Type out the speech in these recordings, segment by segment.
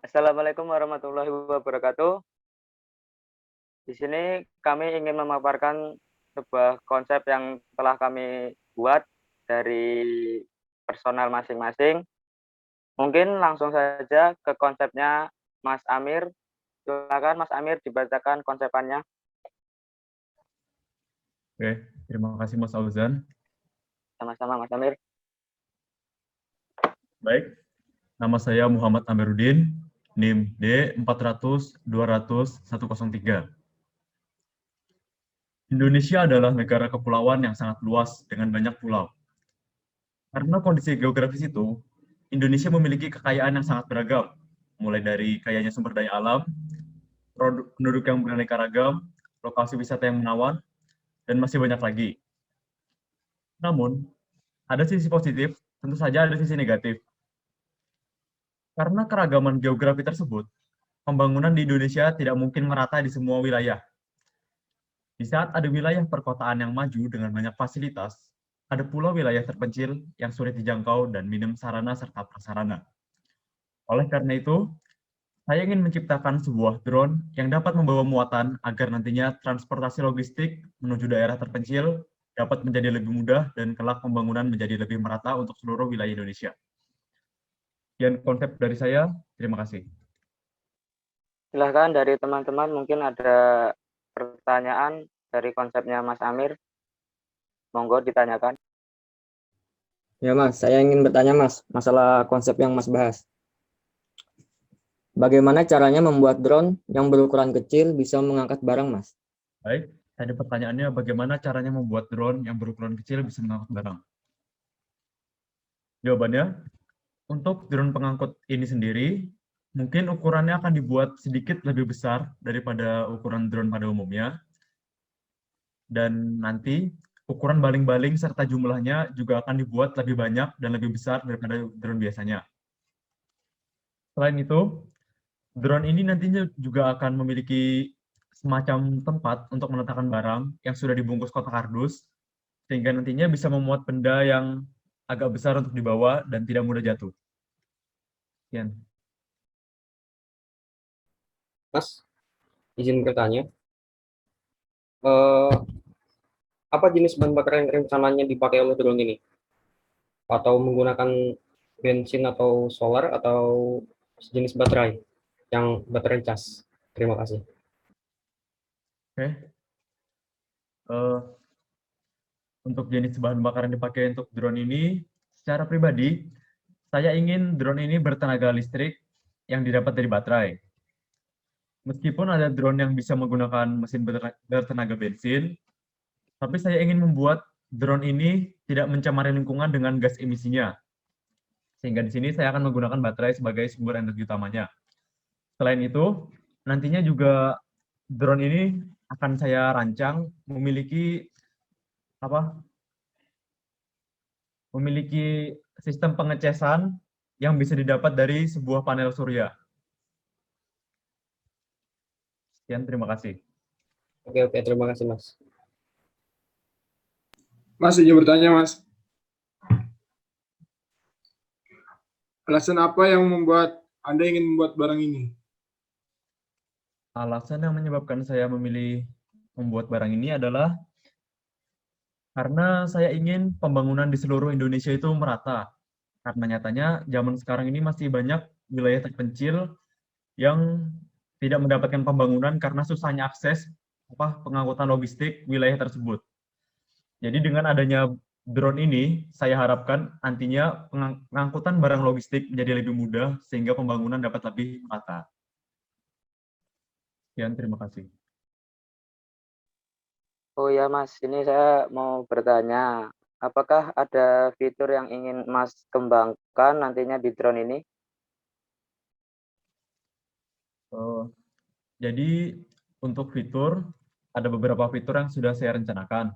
Assalamualaikum warahmatullahi wabarakatuh. Di sini kami ingin memaparkan sebuah konsep yang telah kami buat dari personal masing-masing. Mungkin langsung saja ke konsepnya Mas Amir. Silakan Mas Amir dibacakan konsepannya. Oke, terima kasih Mas Auzan. Sama-sama Mas Amir. Baik, nama saya Muhammad Amiruddin, NIM D400-200-103. Indonesia adalah negara kepulauan yang sangat luas dengan banyak pulau. Karena kondisi geografis itu, Indonesia memiliki kekayaan yang sangat beragam, mulai dari kayanya sumber daya alam, penduduk yang beraneka ragam, lokasi wisata yang menawan, dan masih banyak lagi. Namun, ada sisi positif, tentu saja ada sisi negatif. Karena keragaman geografi tersebut, pembangunan di Indonesia tidak mungkin merata di semua wilayah. Di saat ada wilayah perkotaan yang maju dengan banyak fasilitas, ada pula wilayah terpencil yang sulit dijangkau dan minim sarana serta prasarana. Oleh karena itu, saya ingin menciptakan sebuah drone yang dapat membawa muatan agar nantinya transportasi logistik menuju daerah terpencil dapat menjadi lebih mudah dan kelak pembangunan menjadi lebih merata untuk seluruh wilayah Indonesia. Sekian konsep dari saya, terima kasih. Silahkan dari teman-teman mungkin ada pertanyaan dari konsepnya Mas Amir. Monggo ditanyakan. Ya Mas, saya ingin bertanya Mas, masalah konsep yang Mas bahas. Bagaimana caranya membuat drone yang berukuran kecil bisa mengangkat barang Mas? Baik, tadi pertanyaannya bagaimana caranya membuat drone yang berukuran kecil bisa mengangkut barang? Jawabannya, untuk drone pengangkut ini sendiri, mungkin ukurannya akan dibuat sedikit lebih besar daripada ukuran drone pada umumnya. Dan nanti ukuran baling-baling serta jumlahnya juga akan dibuat lebih banyak dan lebih besar daripada drone biasanya. Selain itu, drone ini nantinya juga akan memiliki semacam tempat untuk meletakkan barang yang sudah dibungkus kotak kardus, sehingga nantinya bisa memuat benda yang agak besar untuk dibawa dan tidak mudah jatuh. Sekian. Mas, izin bertanya, eh, apa jenis bahan bakar yang rencananya dipakai oleh drone ini? Atau menggunakan bensin atau solar atau sejenis baterai yang baterai cas? Terima kasih. Oke. Untuk jenis bahan bakar yang dipakai untuk drone ini, secara pribadi, saya ingin drone ini bertenaga listrik yang didapat dari baterai. Meskipun ada drone yang bisa menggunakan mesin bertenaga bensin, tapi saya ingin membuat drone ini tidak mencemari lingkungan dengan gas emisinya. Sehingga di sini saya akan menggunakan baterai sebagai sumber energi utamanya. Selain itu, nantinya juga drone ini akan saya rancang memiliki sistem pengecasan yang bisa didapat dari sebuah panel surya. Sekian, terima kasih. Oke, terima kasih Mas. Mas, izin bertanya Mas. Alasan apa yang membuat Anda ingin membuat barang ini? Alasan yang menyebabkan saya memilih membuat barang ini adalah karena saya ingin pembangunan di seluruh Indonesia itu merata. Karena nyatanya zaman sekarang ini masih banyak wilayah terpencil yang tidak mendapatkan pembangunan karena susahnya akses pengangkutan logistik wilayah tersebut. Jadi dengan adanya drone ini, saya harapkan nantinya pengangkutan barang logistik menjadi lebih mudah sehingga pembangunan dapat lebih merata. Sekian, terima kasih. Oh ya Mas, ini saya mau bertanya, apakah ada fitur yang ingin Mas kembangkan nantinya di drone ini? Jadi untuk fitur, ada beberapa fitur yang sudah saya rencanakan.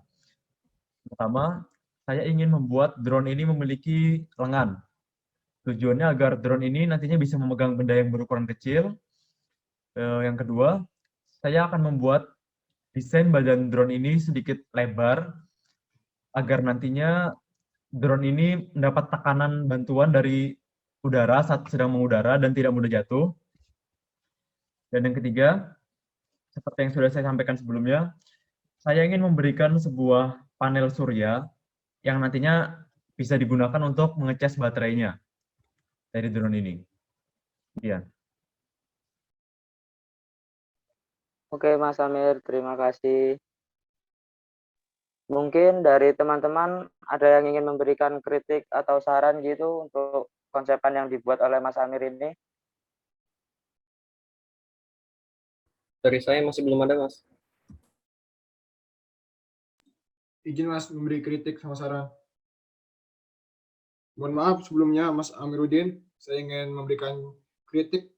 Pertama, saya ingin membuat drone ini memiliki lengan. Tujuannya agar drone ini nantinya bisa memegang benda yang berukuran kecil. Yang kedua, saya akan membuat desain badan drone ini sedikit lebar, agar nantinya drone ini mendapat tekanan bantuan dari udara saat sedang mengudara dan tidak mudah jatuh. Dan yang ketiga, seperti yang sudah saya sampaikan sebelumnya, saya ingin memberikan sebuah panel surya yang nantinya bisa digunakan untuk mengecas baterainya dari drone ini. Iya. Oke, Mas Amir, terima kasih. Mungkin dari teman-teman ada yang ingin memberikan kritik atau saran gitu untuk konsepan yang dibuat oleh Mas Amir ini? Dari saya masih belum ada, Mas. Izin Mas memberi kritik sama saran. Mohon maaf sebelumnya Mas Amiruddin, saya ingin memberikan kritik.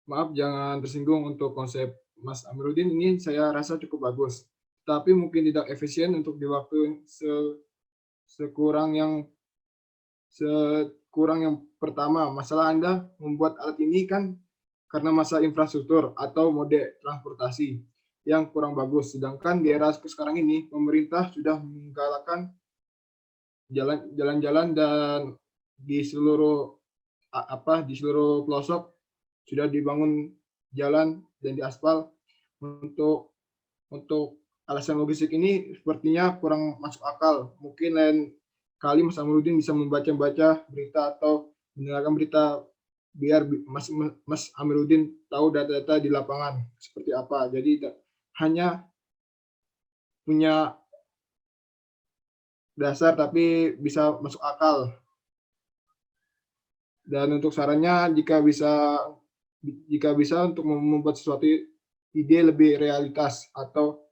Maaf jangan tersinggung untuk konsep Mas Amiruddin ini saya rasa cukup bagus. Tapi mungkin tidak efisien untuk di waktu sekurang yang pertama. Masalah Anda membuat alat ini kan karena masalah infrastruktur atau mode transportasi yang kurang bagus. Sedangkan di era sekarang ini pemerintah sudah menggalakkan jalan-jalan dan di seluruh pelosok sudah dibangun jalan dan diaspal. Untuk alasan logistik ini sepertinya kurang masuk akal. Mungkin lain kali Mas Amiruddin bisa membaca berita atau mendengarkan berita biar Mas Amiruddin tahu data-data di lapangan seperti apa. Jadi hanya punya dasar tapi bisa masuk akal. Dan untuk sarannya jika bisa untuk membuat sesuatu ide lebih realitas atau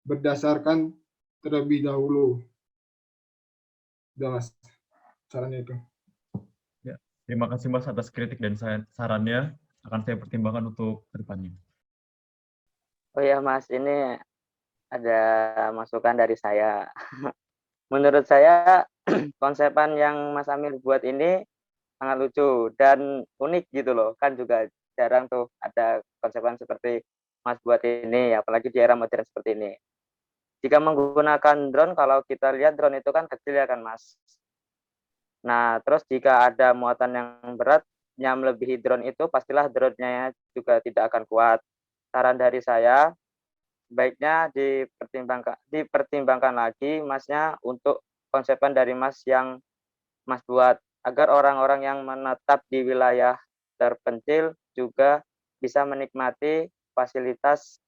berdasarkan terlebih dahulu. Udah Mas, sarannya itu. Ya, terima kasih Mas atas kritik dan sarannya. Akan saya pertimbangkan untuk kedepannya. Oh ya Mas, ini ada masukan dari saya. Menurut saya konsepan yang Mas Amir buat ini sangat lucu dan unik gitu loh. Kan juga jarang tuh ada konsepan seperti Mas buat ini, apalagi di era modern seperti ini. Jika menggunakan drone, kalau kita lihat drone itu kan kecil ya kan Mas. Nah, terus jika ada muatan yang berat yang melebihi drone itu, pastilah drone-nya juga tidak akan kuat. Saran dari saya, baiknya dipertimbangkan lagi Masnya untuk konsepan dari Mas yang Mas buat, agar orang-orang yang menetap di wilayah terpencil juga bisa menikmati fasilitas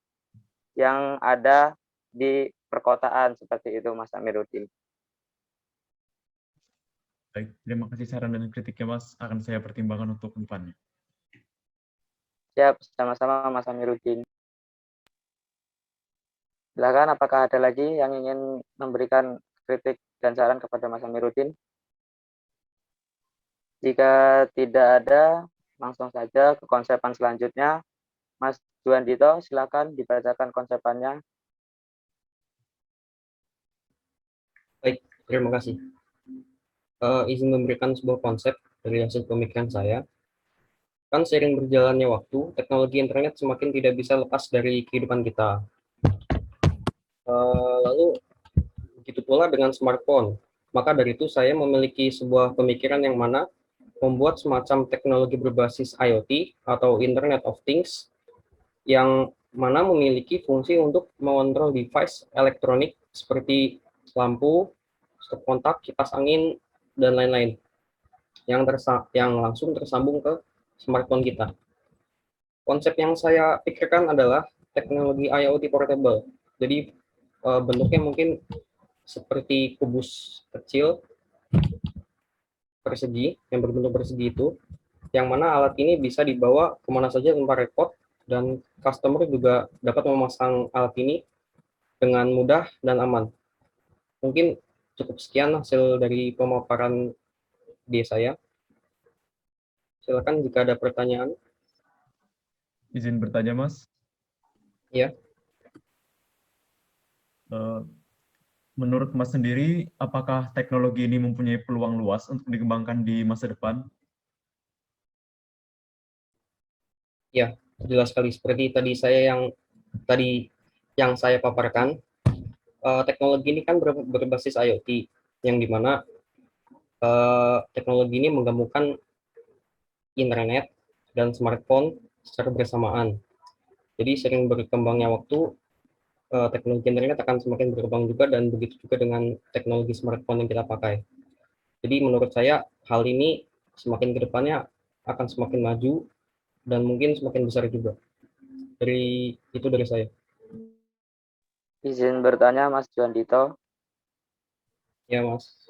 yang ada di perkotaan seperti itu, Mas Amiruddin. Baik, terima kasih saran dan kritiknya Mas. Akan saya pertimbangkan untuk kedepannya. Siap, sama-sama Mas Amiruddin. Silakan, apakah ada lagi yang ingin memberikan kritik dan saran kepada Mas Amiruddin? Jika tidak ada, langsung saja ke konsepan selanjutnya. Mas Juandito, silakan dibacakan konsepannya. Baik, terima kasih. Izin memberikan sebuah konsep dari hasil pemikiran saya. Kan seiring berjalannya waktu, teknologi internet semakin tidak bisa lepas dari kehidupan kita. Lalu begitu pula dengan smartphone. Maka dari itu saya memiliki sebuah pemikiran yang mana membuat semacam teknologi berbasis IoT atau Internet of Things yang mana memiliki fungsi untuk mengontrol device elektronik seperti lampu, stop kontak, kipas angin, dan lain-lain yang langsung tersambung ke smartphone kita. Konsep yang saya pikirkan adalah teknologi IoT portable. Jadi bentuknya mungkin seperti kubus kecil persegi yang berbentuk persegi itu, yang mana alat ini bisa dibawa kemana saja tanpa repot dan customer juga dapat memasang alat ini dengan mudah dan aman. Mungkin cukup sekian hasil dari pemaparan saya. Silakan jika ada pertanyaan. Izin bertanya Mas. Ya. Menurut Mas sendiri, apakah teknologi ini mempunyai peluang luas untuk dikembangkan di masa depan? Ya, jelas sekali seperti tadi yang saya paparkan. Teknologi ini kan berbasis IoT, yang dimana teknologi ini menggabungkan internet dan smartphone secara bersamaan. Jadi sering berkembangnya waktu, teknologi internet akan semakin berkembang juga, dan begitu juga dengan teknologi smartphone yang kita pakai. Jadi menurut saya hal ini semakin ke depannya akan semakin maju dan mungkin semakin besar juga. Dari saya. Izin bertanya, Mas Juandito, Ya, Mas.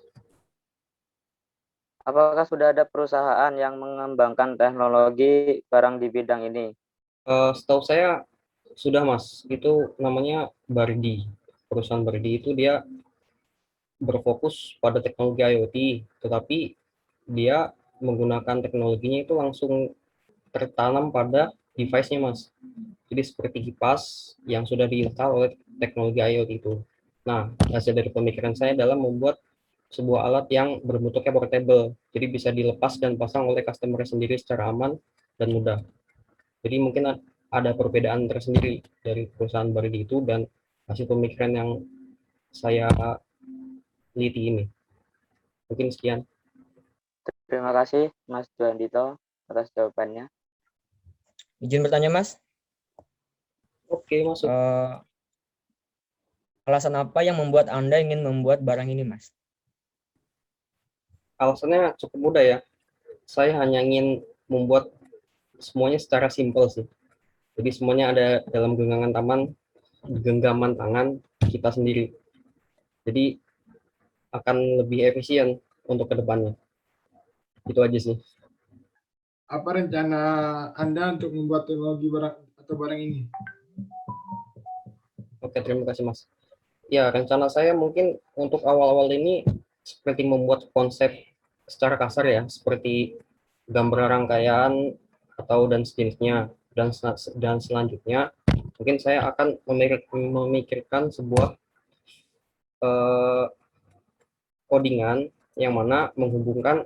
apakah sudah ada perusahaan yang mengembangkan teknologi barang di bidang ini? Setahu saya sudah, Mas. Itu namanya Bardi. Perusahaan Bardi itu dia berfokus pada teknologi IoT, tetapi dia menggunakan teknologinya itu langsung tertanam pada device-nya, Mas. Jadi seperti kipas yang sudah diinstal oleh teknologi IoT itu. Nah, hasil dari pemikiran saya dalam membuat sebuah alat yang berbentuknya portable, jadi bisa dilepas dan pasang oleh customer sendiri secara aman dan mudah. Jadi mungkin ada perbedaan tersendiri dari perusahaan Bardi itu dan hasil pemikiran yang saya teliti ini. Mungkin sekian. Terima kasih, Mas Juandito, atas jawabannya. Izin bertanya, Mas. Oke, masuk. Alasan apa yang membuat Anda ingin membuat barang ini, Mas? Alasannya cukup mudah ya. Saya hanya ingin membuat semuanya secara simpel sih. Jadi semuanya ada dalam genggaman tangan kita sendiri. Jadi akan lebih efisien untuk kedepannya. Itu aja sih. Apa rencana Anda untuk membuat teknologi barang atau barang ini? Oke, terima kasih Mas. Ya, rencana saya mungkin untuk awal-awal ini seperti membuat konsep secara kasar ya, seperti gambar rangkaian atau dan sejenisnya, dan selanjutnya mungkin saya akan memikirkan sebuah eh, codingan yang mana menghubungkan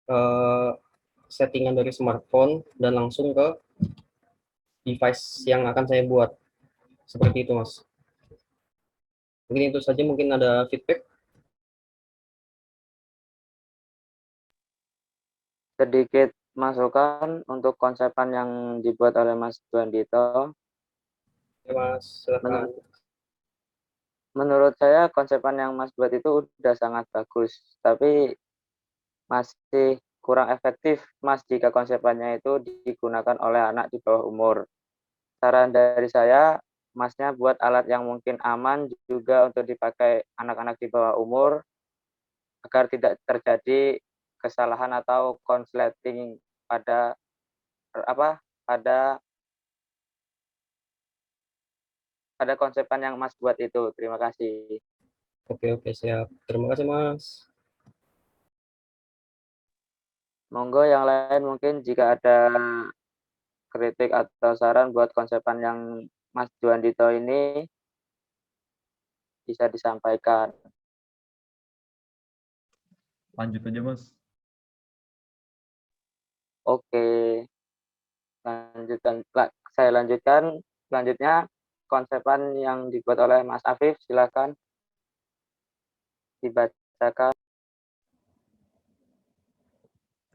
eh, settingan dari smartphone dan langsung ke device yang akan saya buat. Seperti itu, Mas. Mungkin itu saja, mungkin ada feedback. Sedikit masukan untuk konsepan yang dibuat oleh Mas Juandito. Ya, Mas, silakan. Menurut saya konsepan yang Mas buat itu udah sangat bagus, tapi masih kurang efektif Mas jika konsepannya itu digunakan oleh anak di bawah umur. Saran dari saya, Masnya buat alat yang mungkin aman juga untuk dipakai anak-anak di bawah umur agar tidak terjadi kesalahan atau konsleting pada pada konsepan yang Mas buat itu. Terima kasih. Oke, siap. Terima kasih, Mas. Monggo yang lain mungkin jika ada kritik atau saran buat konsepan yang Mas Juandito ini bisa disampaikan. Lanjut aja, Mas. Oke, saya lanjutkan. Selanjutnya konsepan yang dibuat oleh Mas Afif, silakan dibacakan.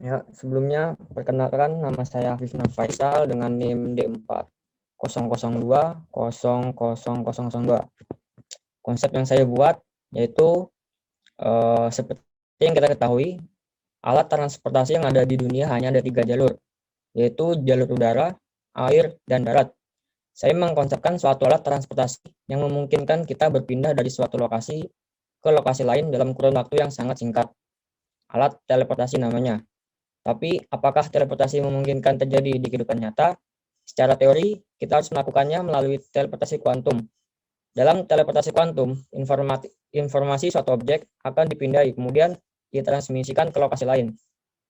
Ya, sebelumnya perkenalkan nama saya Afif Faisal dengan NIM D400200002. Konsep yang saya buat yaitu seperti yang kita ketahui, alat transportasi yang ada di dunia hanya ada 3 jalur, yaitu jalur udara, air, dan darat. Saya mengkonsepkan suatu alat transportasi yang memungkinkan kita berpindah dari suatu lokasi ke lokasi lain dalam kurun waktu yang sangat singkat. Alat teleportasi namanya. Tapi apakah teleportasi memungkinkan terjadi di kehidupan nyata? Secara teori, kita harus melakukannya melalui teleportasi kuantum. Dalam teleportasi kuantum, informasi suatu objek akan dipindai, kemudian ditransmisikan ke lokasi lain.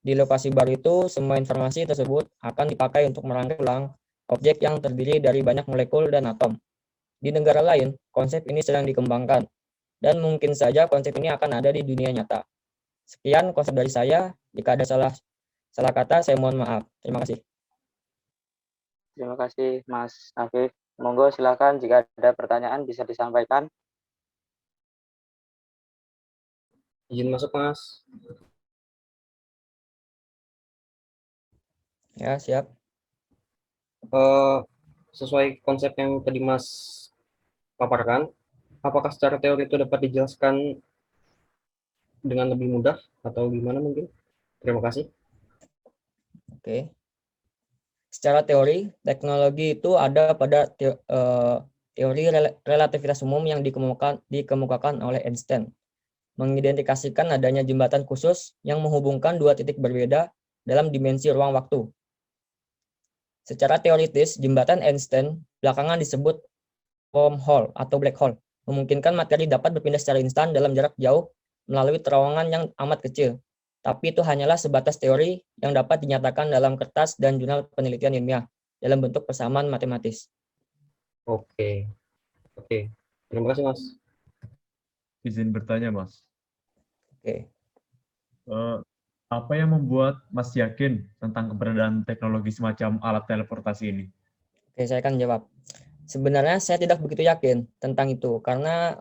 Di lokasi baru itu, semua informasi tersebut akan dipakai untuk merangkai ulang objek yang terdiri dari banyak molekul dan atom. Di negara lain, konsep ini sedang dikembangkan, dan mungkin saja konsep ini akan ada di dunia nyata. Sekian konsep dari saya. Jika ada salah kata, saya mohon maaf. Terima kasih. Terima kasih Mas Afif. Monggo silakan jika ada pertanyaan bisa disampaikan. Izin masuk, Mas. Ya, siap. sesuai konsep yang tadi Mas paparkan, apakah secara teori itu dapat dijelaskan dengan lebih mudah atau gimana mungkin? Terima kasih. Oke. Secara teori, teknologi itu ada pada teori relativitas umum yang dikemukakan oleh Einstein, mengidentifikasikan adanya jembatan khusus yang menghubungkan dua titik berbeda dalam dimensi ruang-waktu. Secara teoritis, jembatan Einstein belakangan disebut wormhole atau black hole, memungkinkan materi dapat berpindah secara instan dalam jarak jauh melalui terowongan yang amat kecil. Tapi itu hanyalah sebatas teori yang dapat dinyatakan dalam kertas dan jurnal penelitian ilmiah dalam bentuk persamaan matematis. Oke, oke. Terima kasih Mas. Izin bertanya, Mas. Oke. Apa yang membuat Mas yakin tentang keberadaan teknologi semacam alat teleportasi ini? Oke, saya akan jawab. Sebenarnya saya tidak begitu yakin tentang itu karena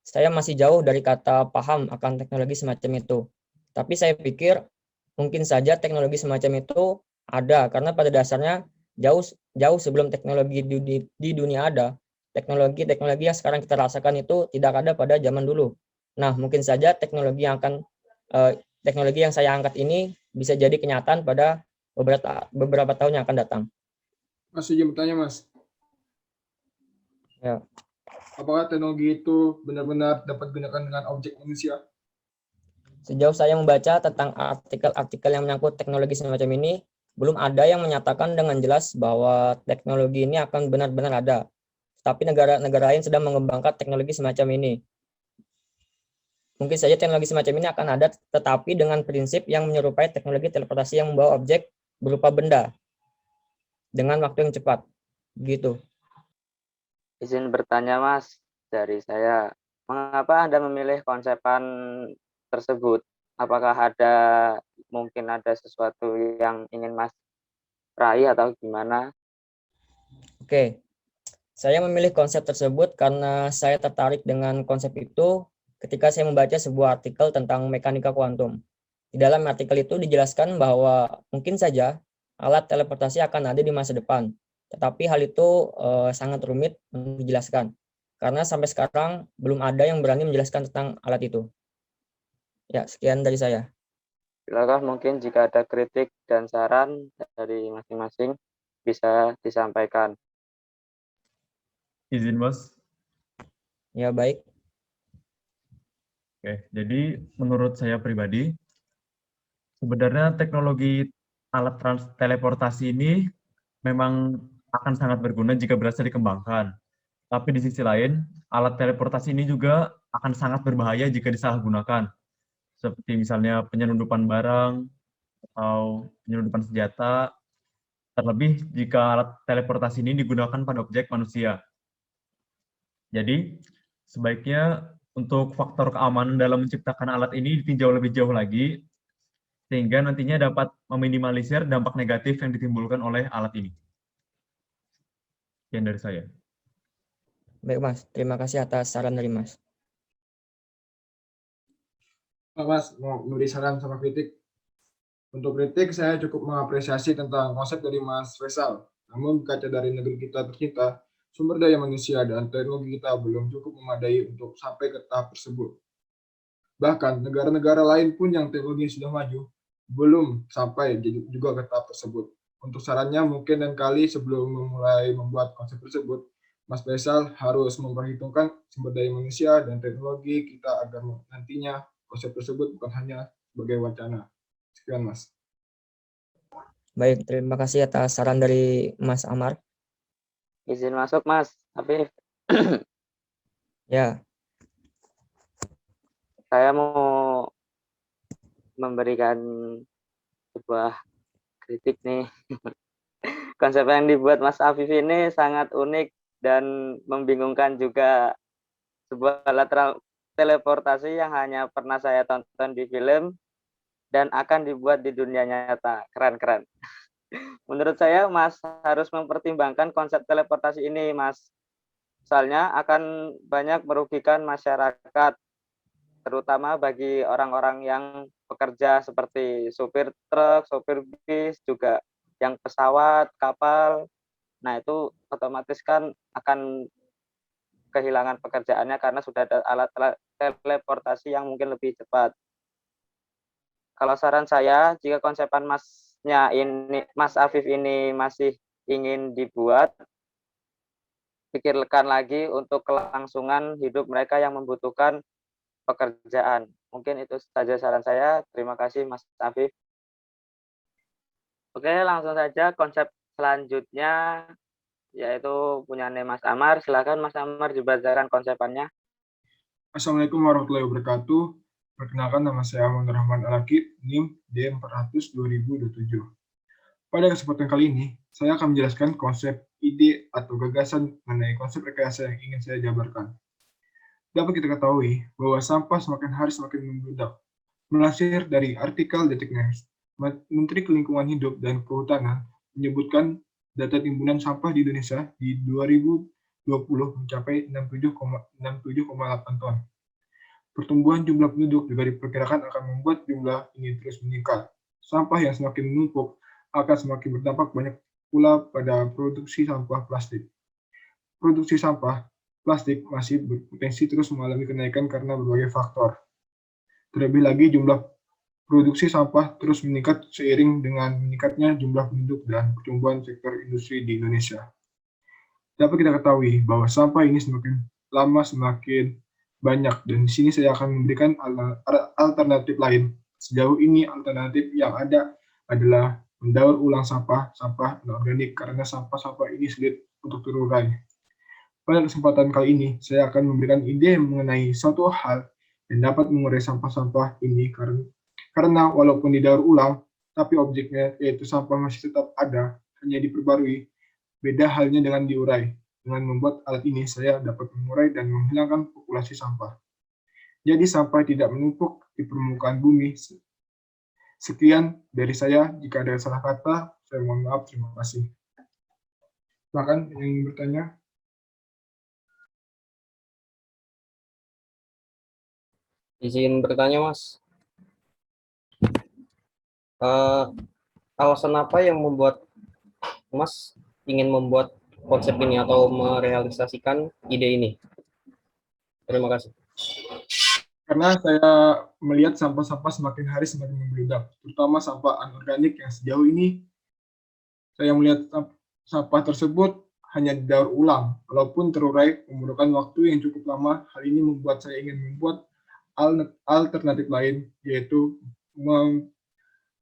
saya masih jauh dari kata paham akan teknologi semacam itu. Tapi saya pikir mungkin saja teknologi semacam itu ada karena pada dasarnya jauh sebelum teknologi di dunia ada, teknologi yang sekarang kita rasakan itu tidak ada pada zaman dulu. Nah, mungkin saja teknologi yang saya angkat ini bisa jadi kenyataan pada beberapa tahun yang akan datang. Mas izin bertanya, Mas. Ya. Apakah teknologi itu benar-benar dapat digunakan dengan objek manusia? Sejauh saya membaca tentang artikel-artikel yang menyangkut teknologi semacam ini, belum ada yang menyatakan dengan jelas bahwa teknologi ini akan benar-benar ada. Tapi negara-negara lain sedang mengembangkan teknologi semacam ini. Mungkin saja teknologi semacam ini akan ada, tetapi dengan prinsip yang menyerupai teknologi teleportasi yang membawa objek berupa benda dengan waktu yang cepat. Begitu. Izin bertanya, Mas, dari saya. Mengapa Anda memilih konsepan tersebut? Apakah mungkin ada sesuatu yang ingin Mas raih atau gimana? Oke. Saya memilih konsep tersebut karena saya tertarik dengan konsep itu ketika saya membaca sebuah artikel tentang mekanika kuantum. Di dalam artikel itu dijelaskan bahwa mungkin saja alat teleportasi akan ada di masa depan, tetapi hal itu sangat rumit untuk dijelaskan karena sampai sekarang belum ada yang berani menjelaskan tentang alat itu. Ya, sekian dari saya. Silakan mungkin jika ada kritik dan saran dari masing-masing bisa disampaikan. Izin, Mas. Ya, baik. Oke, jadi menurut saya pribadi, sebenarnya teknologi alat teleportasi ini memang akan sangat berguna jika berhasil dikembangkan. Tapi di sisi lain, alat teleportasi ini juga akan sangat berbahaya jika disalahgunakan. Seperti misalnya penyelundupan barang atau penyelundupan senjata, terlebih jika alat teleportasi ini digunakan pada objek manusia. Jadi, sebaiknya untuk faktor keamanan dalam menciptakan alat ini ditinjau lebih jauh lagi, sehingga nantinya dapat meminimalisir dampak negatif yang ditimbulkan oleh alat ini. Sekian dari saya. Baik, Mas. Terima kasih atas saran dari Mas. Mas, mau memberi saran sama kritik? Untuk kritik, saya cukup mengapresiasi tentang konsep dari Mas Faisal. Namun, berkaca dari negeri kita tercinta, sumber daya manusia dan teknologi kita belum cukup memadai untuk sampai ke tahap tersebut. Bahkan, negara-negara lain pun yang teknologi sudah maju, belum sampai juga ke tahap tersebut. Untuk sarannya, mungkin dan kali sebelum memulai membuat konsep tersebut, Mas Faisal harus memperhitungkan sumber daya manusia dan teknologi kita agar nantinya konsep tersebut bukan hanya sebagai wacana. Sekian, Mas. Baik, terima kasih atas saran dari Mas Amar. Izin masuk, Mas. Tapi Ya, saya mau memberikan sebuah kritik nih. Konsep yang dibuat Mas Afif ini sangat unik dan membingungkan juga. Sebuah alat teleportasi yang hanya pernah saya tonton di film dan akan dibuat di dunia nyata. Keren-keren. Menurut saya, Mas harus mempertimbangkan konsep teleportasi ini, Mas. Soalnya akan banyak merugikan masyarakat, terutama bagi orang-orang yang bekerja seperti supir truk, supir bis, juga yang pesawat, kapal, Nah, itu otomatis kan akan kehilangan pekerjaannya karena sudah ada alat teleportasi yang mungkin lebih cepat. Kalau saran saya, jika konsepan Mas Afif ini masih ingin dibuat, pikirkan lagi untuk kelangsungan hidup mereka yang membutuhkan pekerjaan. Mungkin itu saja saran saya. Terima kasih Mas Afif. Oke, langsung saja konsep selanjutnya yaitu punya Mas Amar. Silakan Mas Amar dibacakan konsepannya. Assalamualaikum warahmatullahi wabarakatuh. Perkenalkan, nama saya Aman Rahman Alakib, NIM D400-2027. Pada kesempatan kali ini, saya akan menjelaskan konsep, ide, atau gagasan mengenai konsep rekayasa yang ingin saya jabarkan. Dapat kita ketahui bahwa sampah semakin hari semakin membludak. Melansir dari artikel Detik News, Menteri Lingkungan Hidup dan Kehutanan menyebutkan data timbunan sampah di Indonesia di 2020 mencapai 67,8 ton. Pertumbuhan jumlah penduduk juga diperkirakan akan membuat jumlah ini terus meningkat. Sampah yang semakin menumpuk akan semakin berdampak banyak pula pada produksi sampah plastik. Produksi sampah plastik masih berpotensi terus mengalami kenaikan karena berbagai faktor. Terlebih lagi, jumlah produksi sampah terus meningkat seiring dengan meningkatnya jumlah penduduk dan pertumbuhan sektor industri di Indonesia. Dapat kita ketahui bahwa sampah ini semakin lama semakin banyak, dan di sini saya akan memberikan alternatif lain. Sejauh ini alternatif yang ada adalah mendaur ulang sampah anorganik karena sampah-sampah ini sulit untuk terurai. Pada kesempatan kali ini, saya akan memberikan ide mengenai suatu hal yang dapat mengurai sampah-sampah ini karena walaupun didaur ulang, tapi objeknya yaitu sampah masih tetap ada, hanya diperbarui. Beda halnya dengan diurai. Dengan membuat alat ini, saya dapat mengurai dan menghilangkan populasi sampah. Jadi sampah tidak menumpuk di permukaan bumi. Sekian dari saya. Jika ada salah kata, saya mohon maaf. Terima kasih. Silakan yang ingin bertanya. Izin bertanya, Mas. Alasan apa yang membuat Mas ingin membuat konsep ini atau merealisasikan ide ini? Terima kasih. Karena saya melihat sampah-sampah semakin hari semakin membludak, terutama sampah anorganik yang sejauh ini saya melihat sampah tersebut hanya didaur ulang, walaupun terurai memerlukan waktu yang cukup lama. Hal ini membuat saya ingin membuat alternatif lain, yaitu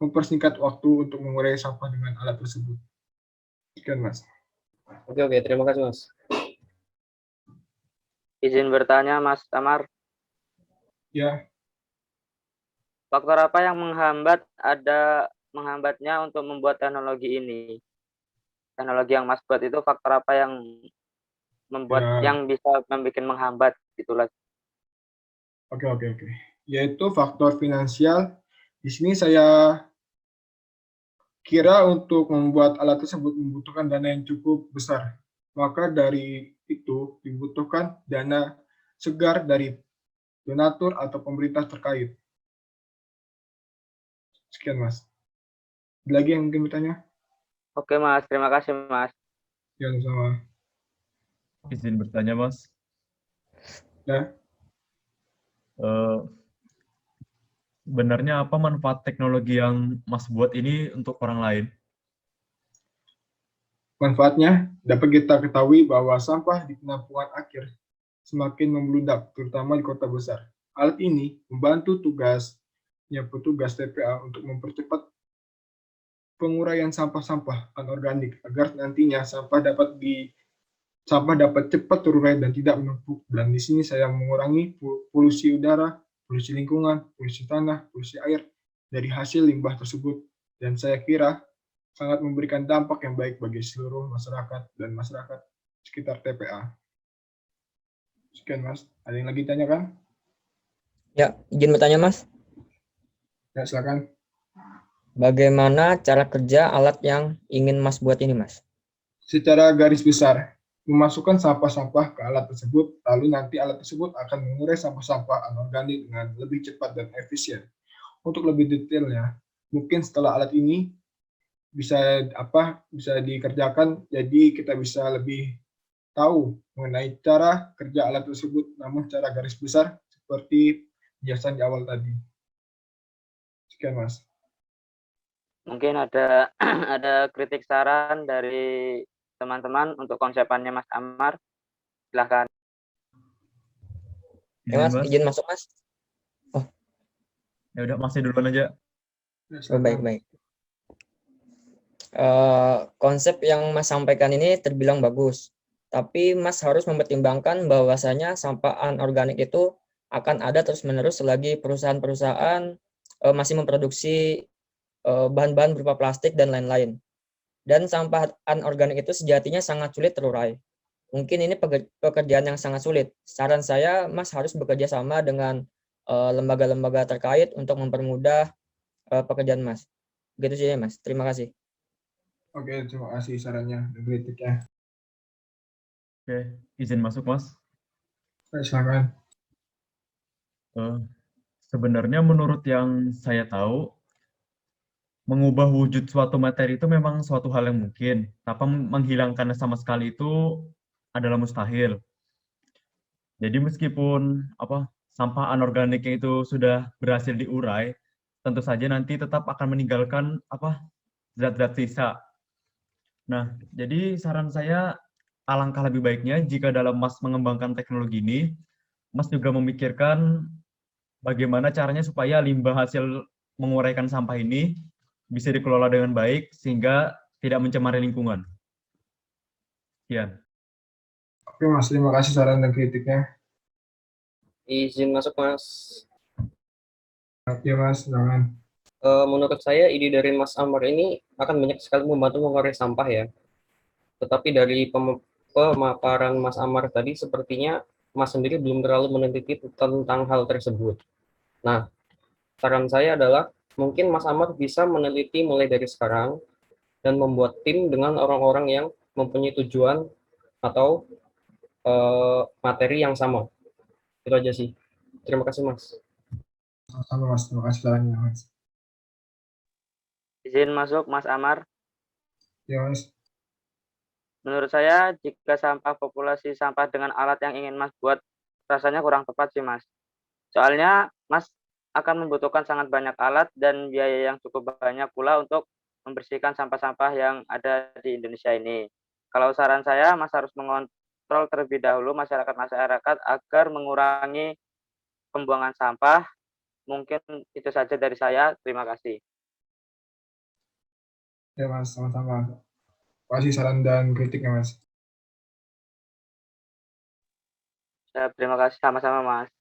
mempersingkat waktu untuk mengurai sampah dengan alat tersebut. Sekian, Mas. Oke, terima kasih, Mas. Izin bertanya, Mas Amar. Ya. Faktor apa yang menghambatnya untuk membuat teknologi ini? Teknologi yang Mas buat itu faktor apa yang membuat yang bisa membuat menghambat gitulah. Oke. Yaitu faktor finansial. Di sini saya kira untuk membuat alat tersebut membutuhkan dana yang cukup besar. Maka dari itu dibutuhkan dana segar dari donatur atau pemerintah terkait. Sekian, Mas. Ada lagi yang mungkin bertanya? Oke, Mas. Terima kasih, Mas. Ya, sama. Izin bertanya, Mas. Ya. Sebenarnya apa manfaat teknologi yang Mas buat ini untuk orang lain? Manfaatnya dapat kita ketahui bahwa sampah di penampungan akhir semakin membludak, terutama di kota besar. Alat ini membantu tugasnya petugas TPA untuk mempercepat penguraian sampah-sampah anorganik agar nantinya sampah dapat cepat terurai dan tidak menumpuk. Dan di sini saya mengurangi polusi udara, polusi lingkungan, polusi tanah, polusi air dari hasil limbah tersebut. Dan saya kira sangat memberikan dampak yang baik bagi seluruh masyarakat dan masyarakat sekitar TPA. Sekian, Mas. Ada yang lagi tanyakan? Ya, izin bertanya, Mas. Ya, silakan. Bagaimana cara kerja alat yang ingin Mas buat ini, Mas? Secara garis besar, memasukkan sampah-sampah ke alat tersebut, lalu nanti alat tersebut akan mengurai sampah-sampah anorganik dengan lebih cepat dan efisien. Untuk lebih detailnya, mungkin setelah alat ini bisa dikerjakan, jadi kita bisa lebih tahu mengenai cara kerja alat tersebut, namun secara garis besar seperti penjelasan di awal tadi. Sekian, Mas. Mungkin ada ada kritik saran dari teman-teman untuk konsepannya Mas Amar. Silahkan. Mas, izin masuk, Mas. Ya udah, masih duluan aja. Baik. Konsep yang Mas sampaikan ini terbilang bagus, tapi Mas harus mempertimbangkan bahwasanya sampah anorganik itu akan ada terus-menerus selagi perusahaan-perusahaan masih memproduksi bahan-bahan berupa plastik dan lain-lain. Dan sampah anorganik itu sejatinya sangat sulit terurai. Mungkin ini pekerjaan yang sangat sulit. Saran saya, Mas harus bekerja sama dengan lembaga-lembaga terkait untuk mempermudah pekerjaan Mas. Begitu saja, Mas. Terima kasih. Oke, terima kasih sarannya dan kritiknya. Oke, izin masuk, Mas. Silakan. Sebenarnya menurut yang saya tahu, mengubah wujud suatu materi itu memang suatu hal yang mungkin, tapi menghilangkannya sama sekali itu adalah mustahil. Jadi meskipun sampah anorganiknya itu sudah berhasil diurai, tentu saja nanti tetap akan meninggalkan zat-zat sisa. Nah, jadi saran saya alangkah lebih baiknya jika dalam Mas mengembangkan teknologi ini, Mas juga memikirkan bagaimana caranya supaya limbah hasil menguraikan sampah ini bisa dikelola dengan baik sehingga tidak mencemari lingkungan. Sekian. Oke, Mas, terima kasih saran dan kritiknya. Izin masuk, Mas. Oke, Mas, silakan. Menurut saya ide dari Mas Amar ini akan banyak sekali membantu mengurai sampah ya. Tetapi dari pemaparan Mas Amar tadi sepertinya Mas sendiri belum terlalu meneliti tentang hal tersebut. Nah, saran saya adalah mungkin Mas Amar bisa meneliti mulai dari sekarang dan membuat tim dengan orang-orang yang mempunyai tujuan atau materi yang sama. Itu aja sih. Terima kasih, Mas. Sama, Mas. Terima kasih sarannya, Mas. Izin masuk, Mas Amar. Ya, Mas. Menurut saya, jika populasi sampah dengan alat yang ingin Mas buat, rasanya kurang tepat sih, Mas. Soalnya, Mas akan membutuhkan sangat banyak alat dan biaya yang cukup banyak pula untuk membersihkan sampah-sampah yang ada di Indonesia ini. Kalau saran saya, Mas harus mengontrol terlebih dahulu masyarakat-masyarakat agar mengurangi pembuangan sampah. Mungkin itu saja dari saya. Terima kasih. Ya, Mas, sama-sama. Terima kasih saran dan kritiknya, Mas. Ya, terima kasih sama-sama, Mas.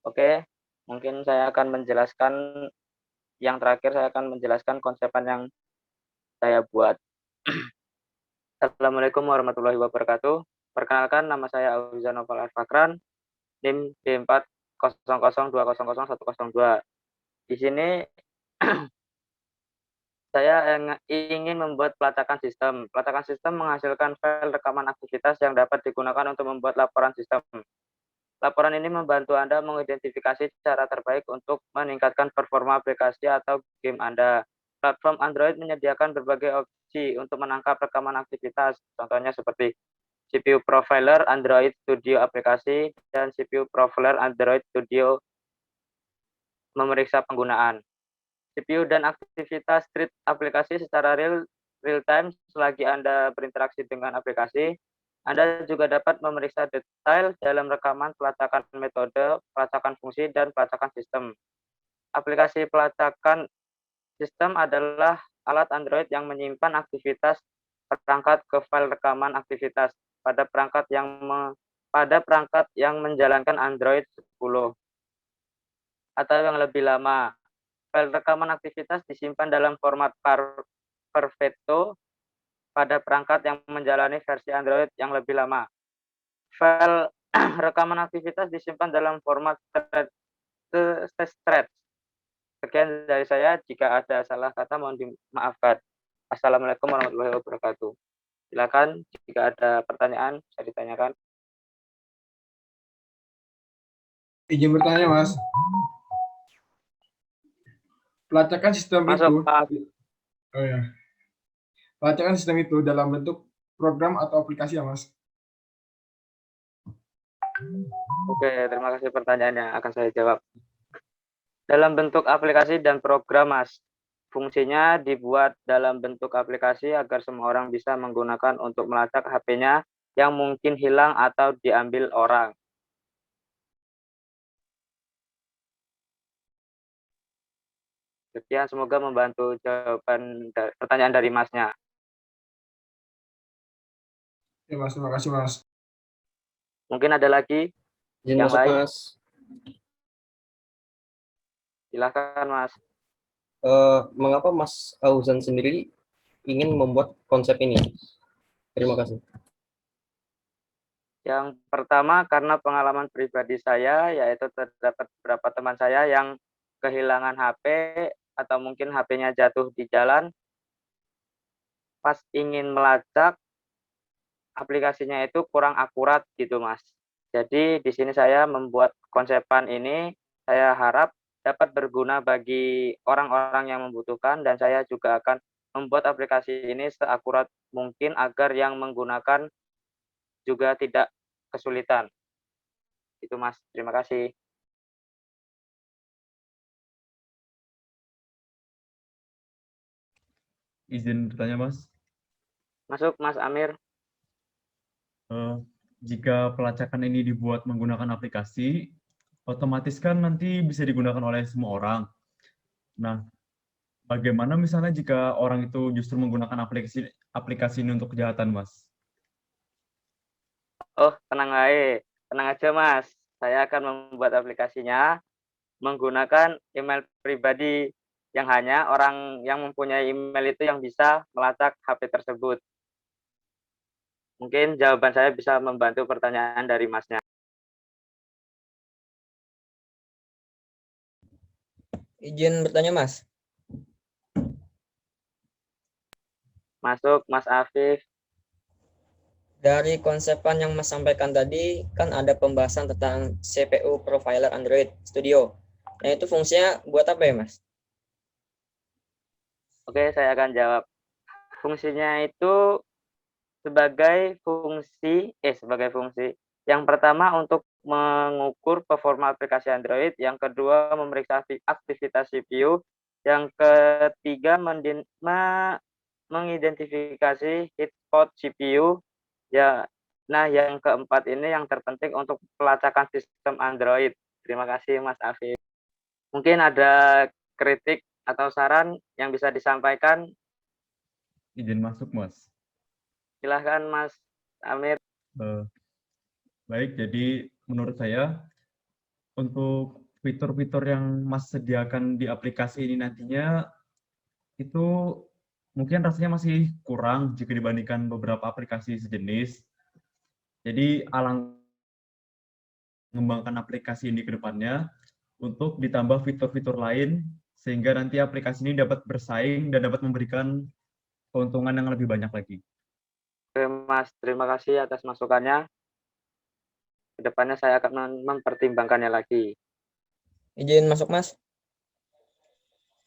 Oke, mungkin saya akan menjelaskan yang terakhir, saya akan menjelaskan konsepan yang saya buat. Assalamualaikum warahmatullahi wabarakatuh. Perkenalkan, nama saya Auza Noval Arfakran, NIM D400200102. Di sini saya ingin membuat pelacakan sistem. Pelacakan sistem menghasilkan file rekaman aktivitas yang dapat digunakan untuk membuat laporan sistem. Laporan ini membantu Anda mengidentifikasi cara terbaik untuk meningkatkan performa aplikasi atau game Anda. Platform Android menyediakan berbagai opsi untuk menangkap rekaman aktivitas, contohnya seperti CPU Profiler Android Studio aplikasi dan CPU Profiler Android Studio memeriksa penggunaan. CPU dan aktivitas treat aplikasi secara real time selagi Anda berinteraksi dengan aplikasi. Anda juga dapat memeriksa detail dalam rekaman pelacakan metode, pelacakan fungsi, dan pelacakan sistem. Aplikasi pelacakan sistem adalah alat Android yang menyimpan aktivitas perangkat ke file rekaman aktivitas pada perangkat yang menjalankan Android 10 atau yang lebih lama. File rekaman aktivitas disimpan dalam format Perfetto pada perangkat yang menjalani versi Android yang lebih lama. File rekaman aktivitas disimpan dalam format thread. Sekian dari saya. Jika ada salah kata mohon dimaafkan. Assalamualaikum warahmatullahi wabarakatuh. Silakan jika ada pertanyaan bisa ditanyakan. Izin bertanya, Mas. Pelacakan sistem Masuk, itu. Pak. Oh ya. pelacakan sistem itu dalam bentuk program atau aplikasi ya, Mas? Oke, terima kasih pertanyaannya. Akan saya jawab. Dalam bentuk aplikasi dan program, Mas. Fungsinya dibuat dalam bentuk aplikasi agar semua orang bisa menggunakan untuk melacak HP-nya yang mungkin hilang atau diambil orang. Sekian, semoga membantu jawaban pertanyaan dari Masnya. Ya, Mas. Terima kasih, Mas. Mungkin ada lagi? Izin Yang masuk, lain? Mas. Silakan, Mas. Mengapa Mas Auzan sendiri ingin membuat konsep ini? Terima kasih. Yang pertama, karena pengalaman pribadi saya, yaitu terdapat beberapa teman saya yang kehilangan HP atau mungkin HP-nya jatuh di jalan, pas ingin melacak, aplikasinya itu kurang akurat gitu, Mas. Jadi di sini saya membuat konsepan ini, saya harap dapat berguna bagi orang-orang yang membutuhkan, dan saya juga akan membuat aplikasi ini seakurat mungkin agar yang menggunakan juga tidak kesulitan. Itu, Mas. Terima kasih. Izin bertanya, Mas. Masuk, Mas Amir. Jika pelacakan ini dibuat menggunakan aplikasi, otomatis kan nanti bisa digunakan oleh semua orang. Nah, bagaimana misalnya jika orang itu justru menggunakan aplikasi ini untuk kejahatan, Mas? Oh, tenang aja. Tenang aja, Mas. Saya akan membuat aplikasinya menggunakan email pribadi yang hanya orang yang mempunyai email itu yang bisa melacak HP tersebut. Mungkin jawaban saya bisa membantu pertanyaan dari Masnya. Izin bertanya, Mas. Masuk, Mas Afif. Dari konsepan yang Mas sampaikan tadi, kan ada pembahasan tentang CPU Profiler Android Studio. Nah, itu fungsinya buat apa ya, Mas? Oke, saya akan jawab. Fungsinya itu sebagai fungsi. Yang pertama untuk mengukur performa aplikasi Android, yang kedua memeriksa aktivitas CPU, yang ketiga mengidentifikasi hit spot CPU. Ya, nah yang keempat ini yang terpenting untuk pelacakan sistem Android. Terima kasih, Mas Afif. Mungkin ada kritik atau saran yang bisa disampaikan. Izin masuk, Mas. Silahkan, Mas Amir. Baik, jadi menurut saya untuk fitur-fitur yang Mas sediakan di aplikasi ini nantinya itu mungkin rasanya masih kurang jika dibandingkan beberapa aplikasi sejenis. Jadi mengembangkan aplikasi ini ke depannya untuk ditambah fitur-fitur lain sehingga nanti aplikasi ini dapat bersaing dan dapat memberikan keuntungan yang lebih banyak lagi. Oke, Mas, terima kasih atas masukannya. Kedepannya saya akan mempertimbangkannya lagi. Izin masuk, Mas.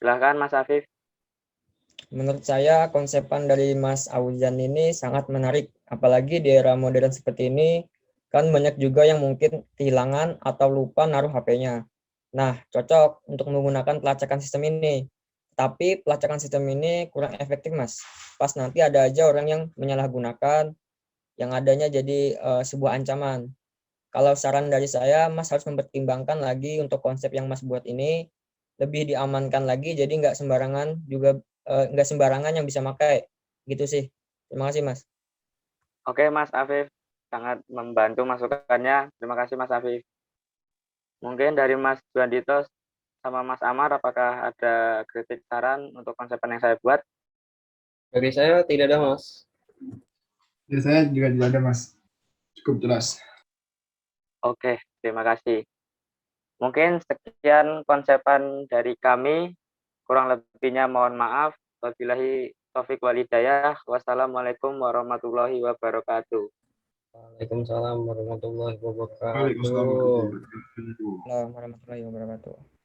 Silahkan, Mas Afif. Menurut saya, konsepan dari Mas Auzan ini sangat menarik. Apalagi di era modern seperti ini, kan banyak juga yang mungkin kehilangan atau lupa naruh HP-nya. Nah, cocok untuk menggunakan pelacakan sistem ini. Tapi pelacakan sistem ini kurang efektif, Mas. Pas nanti ada aja orang yang menyalahgunakan, yang adanya jadi sebuah ancaman. Kalau saran dari saya, Mas harus mempertimbangkan lagi untuk konsep yang Mas buat ini, lebih diamankan lagi, jadi nggak sembarangan yang bisa pakai. Gitu sih. Terima kasih, Mas. Oke, Mas Afif. Sangat membantu masukannya. Terima kasih, Mas Afif. Mungkin dari Mas Juandito sama Mas Amar, apakah ada kritik saran untuk konsepan yang saya buat? Dari saya tidak ada, Mas. Ya, saya juga tidak ada, Mas. Cukup jelas. Oke, terima kasih. Mungkin sekian konsepan dari kami. Kurang lebihnya mohon maaf. Wabillahi taufiq walhidayah. Wassalamualaikum warahmatullahi wabarakatuh. Waalaikumsalam warahmatullahi wabarakatuh. Waalaikumsalam warahmatullahi wabarakatuh. Waalaikumsalam warahmatullahi wabarakatuh.